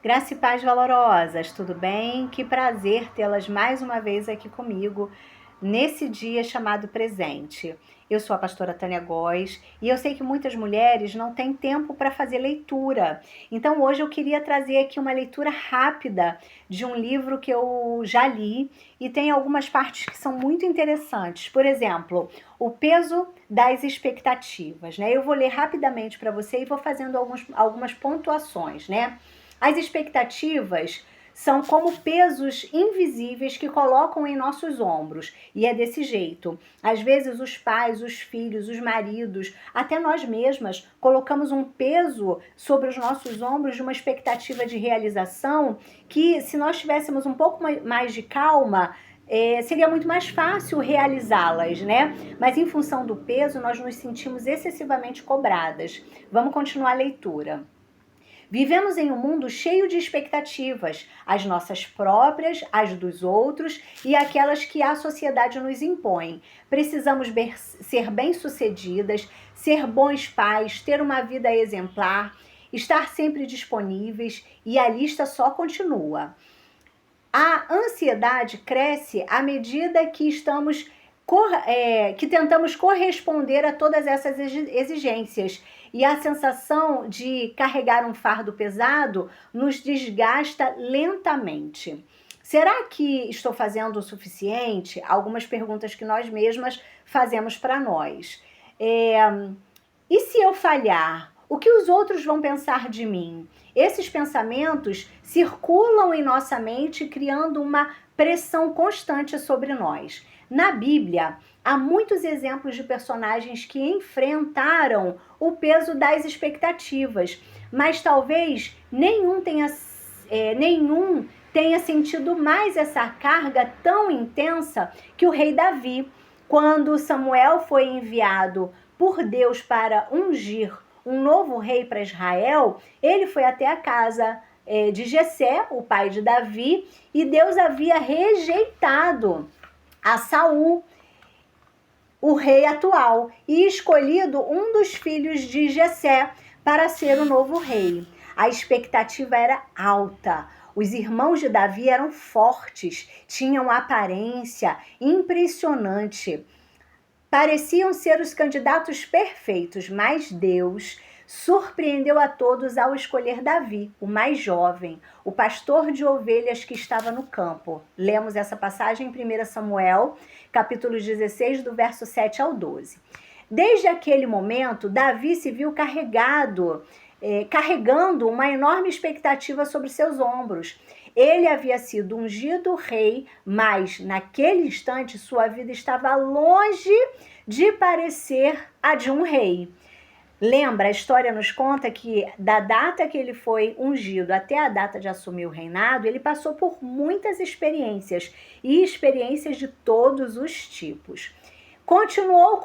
Graça e paz valorosas, tudo bem? Que prazer tê-las mais uma vez aqui comigo nesse dia chamado presente. Eu sou a pastora Tânia Góes e eu sei que muitas mulheres não têm tempo para fazer leitura. Então hoje eu queria trazer aqui uma leitura rápida de um livro que eu já li e tem algumas partes que são muito interessantes. Por exemplo, O Peso das Expectativas, né? Eu vou ler rapidamente para você e vou fazendo algumas pontuações, né? As expectativas são como pesos invisíveis que colocam em nossos ombros. E é desse jeito. Às vezes os pais, os filhos, os maridos, até nós mesmas, colocamos um peso sobre os nossos ombros de uma expectativa de realização que, se nós tivéssemos um pouco mais de calma, seria muito mais fácil realizá-las, né? Mas em função do peso, nós nos sentimos excessivamente cobradas. Vamos continuar a leitura. Vivemos em um mundo cheio de expectativas, as nossas próprias, as dos outros e aquelas que a sociedade nos impõe. Precisamos ser bem-sucedidas, ser bons pais, ter uma vida exemplar, estar sempre disponíveis e a lista só continua. A ansiedade cresce à medida que que tentamos corresponder a todas essas exigências. E a sensação de carregar um fardo pesado nos desgasta lentamente. Será que estou fazendo o suficiente? Algumas perguntas que nós mesmas fazemos para nós. E se eu falhar? O que os outros vão pensar de mim? Esses pensamentos circulam em nossa mente, criando uma pressão constante sobre nós. Na Bíblia, há muitos exemplos de personagens que enfrentaram o peso das expectativas, mas talvez nenhum tenha sentido mais essa carga tão intensa que o rei Davi. Quando Samuel foi enviado por Deus para ungir um novo rei para Israel, ele foi até a casa de Jessé, o pai de Davi, e Deus havia rejeitado a Saul, o rei atual, e escolhido um dos filhos de Jessé para ser o novo rei. A expectativa era alta. Os irmãos de Davi eram fortes, tinham aparência impressionante. Pareciam ser os candidatos perfeitos, mas Deus surpreendeu a todos ao escolher Davi, o mais jovem, o pastor de ovelhas que estava no campo. Lemos essa passagem em 1 Samuel, capítulo 16, do verso 7 ao 12. Desde aquele momento, Davi se viu carregando uma enorme expectativa sobre seus ombros. Ele havia sido ungido rei, mas naquele instante sua vida estava longe de parecer a de um rei. Lembra, a história nos conta que da data que ele foi ungido até a data de assumir o reinado, ele passou por muitas experiências, e experiências de todos os tipos. Continuou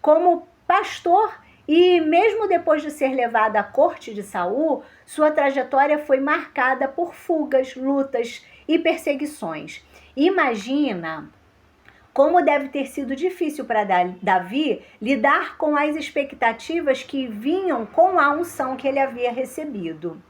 como pastor, e mesmo depois de ser levado à corte de Saul, sua trajetória foi marcada por fugas, lutas e perseguições. Imagina como deve ter sido difícil para Davi lidar com as expectativas que vinham com a unção que ele havia recebido.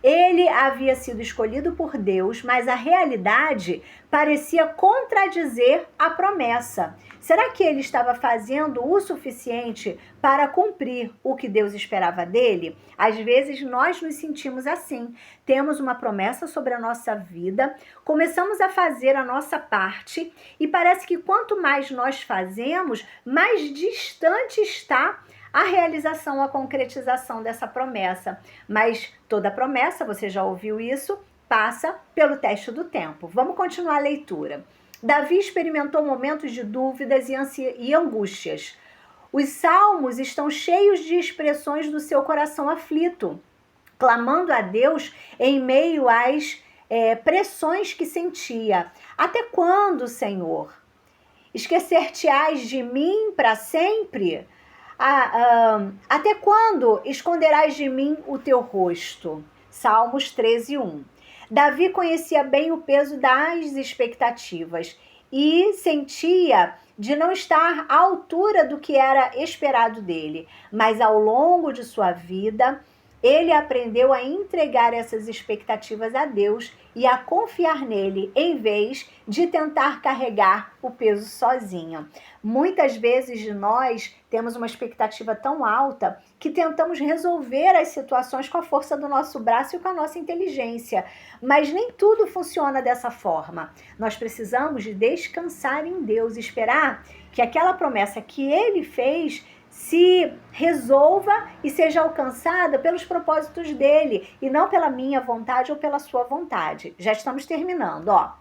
Ele havia sido escolhido por Deus, mas a realidade parecia contradizer a promessa. Será que ele estava fazendo o suficiente para cumprir o que Deus esperava dele? Às vezes nós nos sentimos assim. Temos uma promessa sobre a nossa vida, começamos a fazer a nossa parte e parece que quanto mais nós fazemos, mais distante está a realização, a concretização dessa promessa. Mas toda promessa, você já ouviu isso, passa pelo teste do tempo. Vamos continuar a leitura. Davi experimentou momentos de dúvidas e angústias. Os salmos estão cheios de expressões do seu coração aflito, clamando a Deus em meio às pressões que sentia. Até quando, Senhor? Esquecer-te-ás de mim para sempre? Até quando esconderás de mim o teu rosto? Salmos 13:1. Davi conhecia bem o peso das expectativas e sentia de não estar à altura do que era esperado dele. Mas ao longo de sua vida, ele aprendeu a entregar essas expectativas a Deus e a confiar nele, em vez de tentar carregar o peso sozinho. Muitas vezes nós temos uma expectativa tão alta que tentamos resolver as situações com a força do nosso braço e com a nossa inteligência. Mas nem tudo funciona dessa forma. Nós precisamos de descansar em Deus, esperar que aquela promessa que ele fez se resolva e seja alcançada pelos propósitos dele e não pela minha vontade ou pela sua vontade. Já estamos terminando, ó.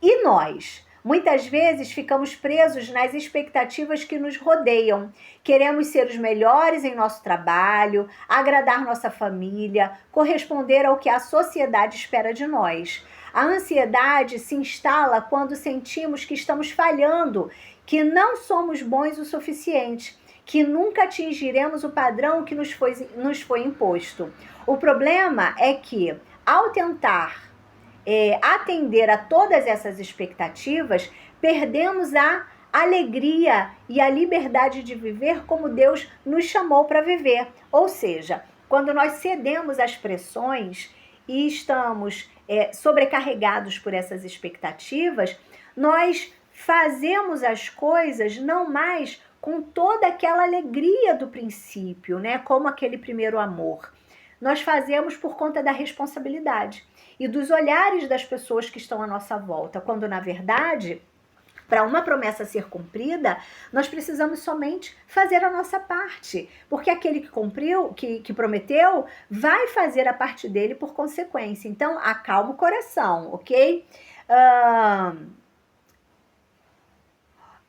E nós? Muitas vezes ficamos presos nas expectativas que nos rodeiam. Queremos ser os melhores em nosso trabalho, agradar nossa família, corresponder ao que a sociedade espera de nós. A ansiedade se instala quando sentimos que estamos falhando, que não somos bons o suficiente, que nunca atingiremos o padrão que nos foi imposto. O problema é que, ao tentar atender a todas essas expectativas, perdemos a alegria e a liberdade de viver como Deus nos chamou para viver. Ou seja, quando nós cedemos às pressões e estamos sobrecarregados por essas expectativas, nós fazemos as coisas não mais com toda aquela alegria do princípio, né? Como aquele primeiro amor. Nós fazemos por conta da responsabilidade e dos olhares das pessoas que estão à nossa volta, quando na verdade, para uma promessa ser cumprida, nós precisamos somente fazer a nossa parte, porque aquele que cumpriu, que prometeu, vai fazer a parte dele por consequência. Então, acalma o coração, ok?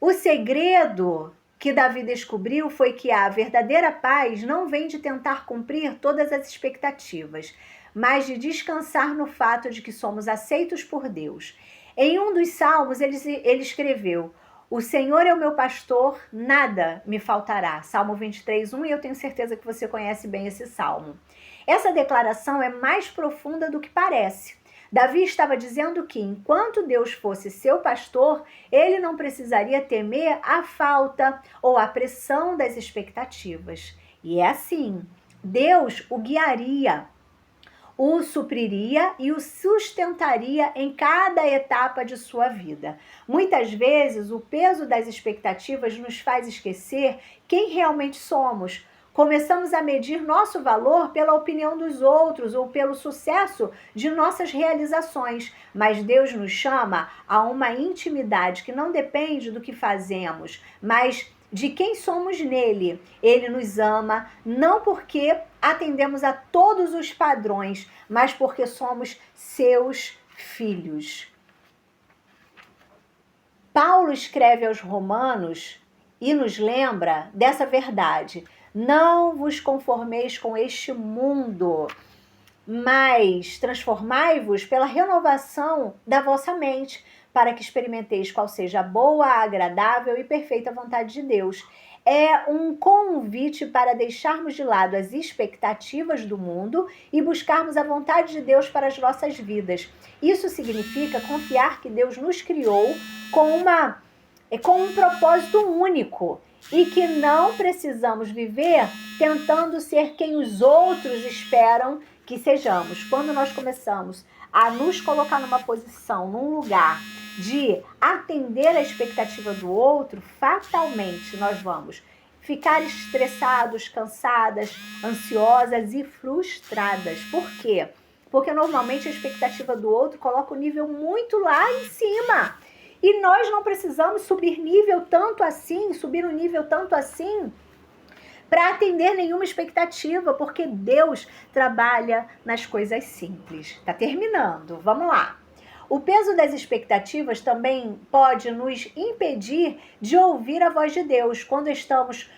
O segredo que Davi descobriu foi que a verdadeira paz não vem de tentar cumprir todas as expectativas, mas de descansar no fato de que somos aceitos por Deus. Em um dos salmos, ele escreveu: o Senhor é o meu pastor, nada me faltará. Salmo 23:1, e eu tenho certeza que você conhece bem esse salmo. Essa declaração é mais profunda do que parece. Davi estava dizendo que, enquanto Deus fosse seu pastor, ele não precisaria temer a falta ou a pressão das expectativas. E é assim, Deus o guiaria, o supriria e o sustentaria em cada etapa de sua vida. Muitas vezes, o peso das expectativas nos faz esquecer quem realmente somos. Começamos a medir nosso valor pela opinião dos outros ou pelo sucesso de nossas realizações, mas Deus nos chama a uma intimidade que não depende do que fazemos, mas de quem somos nele. Ele nos ama não porque atendemos a todos os padrões, mas porque somos seus filhos. Paulo escreve aos Romanos e nos lembra dessa verdade. Não vos conformeis com este mundo, mas transformai-vos pela renovação da vossa mente, para que experimenteis qual seja a boa, agradável e perfeita vontade de Deus. É um convite para deixarmos de lado as expectativas do mundo e buscarmos a vontade de Deus para as nossas vidas. Isso significa confiar que Deus nos criou com um propósito único e que não precisamos viver tentando ser quem os outros esperam que sejamos. Quando nós começamos a nos colocar numa posição, num lugar de atender a expectativa do outro, fatalmente nós vamos ficar estressados, cansadas, ansiosas e frustradas. Por quê? Porque normalmente a expectativa do outro coloca o nível muito lá em cima. E nós não precisamos subir um nível tanto assim, para atender nenhuma expectativa, porque Deus trabalha nas coisas simples. Tá terminando, vamos lá. O peso das expectativas também pode nos impedir de ouvir a voz de Deus quando estamos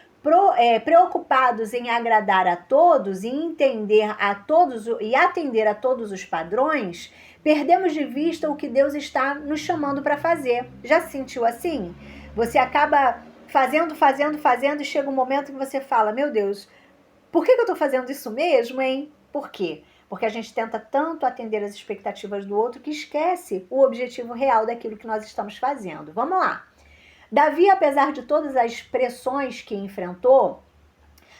preocupados em agradar a todos e entender a todos e atender a todos os padrões. Perdemos de vista o que Deus está nos chamando para fazer. Já se sentiu assim? Você acaba fazendo e chega um momento que você fala: meu Deus, por que eu estou fazendo isso mesmo, hein? Por quê? Porque a gente tenta tanto atender as expectativas do outro que esquece o objetivo real daquilo que nós estamos fazendo. Vamos lá. Davi, apesar de todas as pressões que enfrentou,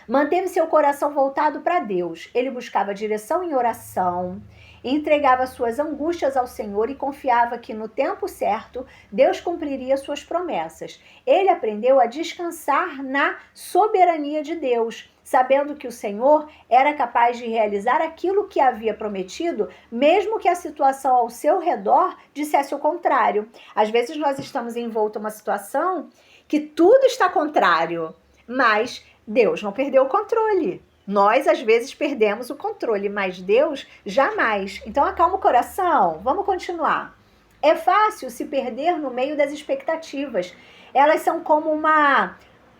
Manteve seu coração voltado para Deus. Ele buscava direção em oração, entregava suas angústias ao Senhor e confiava que no tempo certo Deus cumpriria suas promessas. Ele aprendeu a descansar na soberania de Deus, sabendo que o Senhor era capaz de realizar aquilo que havia prometido, mesmo que a situação ao seu redor dissesse o contrário. Às vezes nós estamos envoltos em uma situação que tudo está contrário, mas Deus não perdeu o controle. Nós, às vezes, perdemos o controle, mas Deus jamais. Então, acalma o coração. Vamos continuar. É fácil se perder no meio das expectativas. Elas são como uma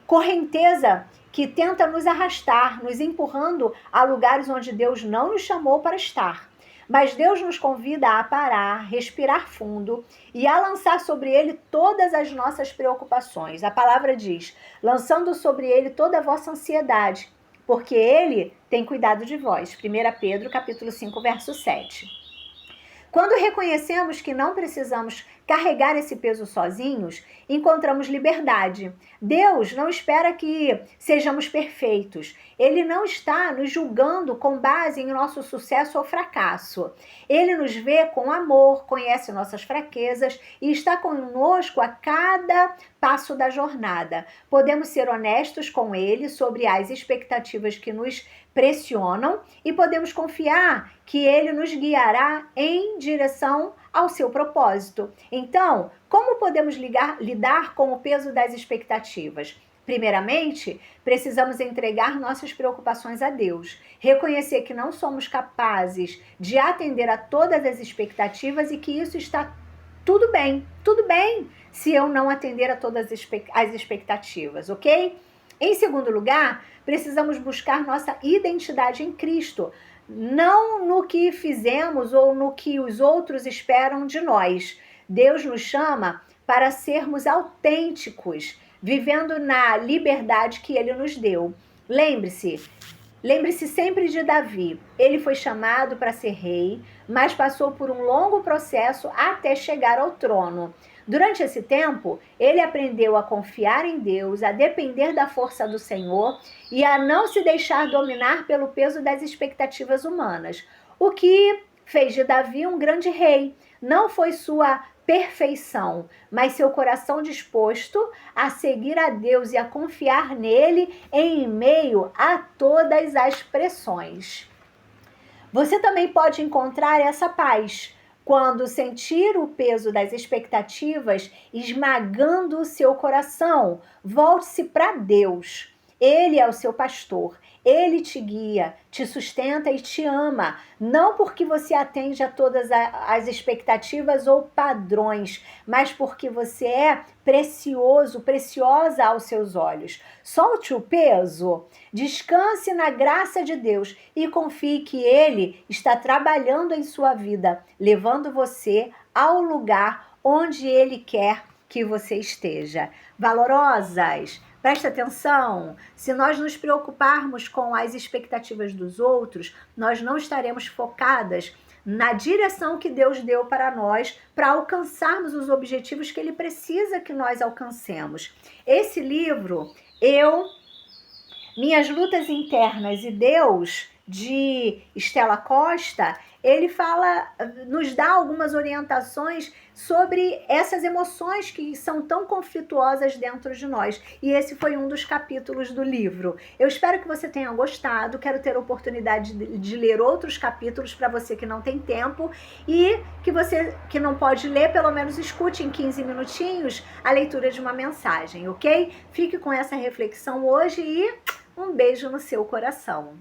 correnteza que tenta nos arrastar, nos empurrando a lugares onde Deus não nos chamou para estar. Mas Deus nos convida a parar, respirar fundo e a lançar sobre Ele todas as nossas preocupações. A palavra diz, lançando sobre Ele toda a vossa ansiedade, porque Ele tem cuidado de vós. 1 Pedro, capítulo 5, verso 7. Quando reconhecemos que não precisamos carregar esse peso sozinhos, encontramos liberdade. Deus não espera que sejamos perfeitos. Ele não está nos julgando com base em nosso sucesso ou fracasso. Ele nos vê com amor, conhece nossas fraquezas e está conosco a cada passo da jornada. Podemos ser honestos com Ele sobre as expectativas que nos pressionam e podemos confiar que Ele nos guiará em direção ao seu propósito. Então, como podemos lidar com o peso das expectativas? Primeiramente, precisamos entregar nossas preocupações a Deus, reconhecer que não somos capazes de atender a todas as expectativas e que isso está tudo bem se eu não atender a todas as expectativas, ok? Em segundo lugar, precisamos buscar nossa identidade em Cristo, não no que fizemos ou no que os outros esperam de nós. Deus nos chama para sermos autênticos, vivendo na liberdade que Ele nos deu. Lembre-se sempre de Davi. Ele foi chamado para ser rei, mas passou por um longo processo até chegar ao trono. Durante esse tempo, ele aprendeu a confiar em Deus, a depender da força do Senhor e a não se deixar dominar pelo peso das expectativas humanas. O que fez de Davi um grande rei. Não foi sua perfeição, mas seu coração disposto a seguir a Deus e a confiar nele em meio a todas as pressões. Você também pode encontrar essa paz quando sentir o peso das expectativas esmagando o seu coração. Volte-se para Deus. Ele é o seu pastor. Ele te guia, te sustenta e te ama. Não porque você atende a todas as expectativas ou padrões, mas porque você é precioso, preciosa aos seus olhos. Solte o peso, descanse na graça de Deus e confie que Ele está trabalhando em sua vida, levando você ao lugar onde Ele quer que você esteja. Valorosas! Presta atenção, se nós nos preocuparmos com as expectativas dos outros, nós não estaremos focadas na direção que Deus deu para nós para alcançarmos os objetivos que Ele precisa que nós alcancemos. Esse livro, Minhas Lutas Internas e Deus, de Stella Costa, ele nos dá algumas orientações sobre essas emoções que são tão conflituosas dentro de nós. E esse foi um dos capítulos do livro. Eu espero que você tenha gostado. Quero ter a oportunidade de ler outros capítulos para você que não tem tempo e que você que não pode ler, pelo menos escute em 15 minutinhos a leitura de uma mensagem, ok? Fique com essa reflexão hoje e um beijo no seu coração.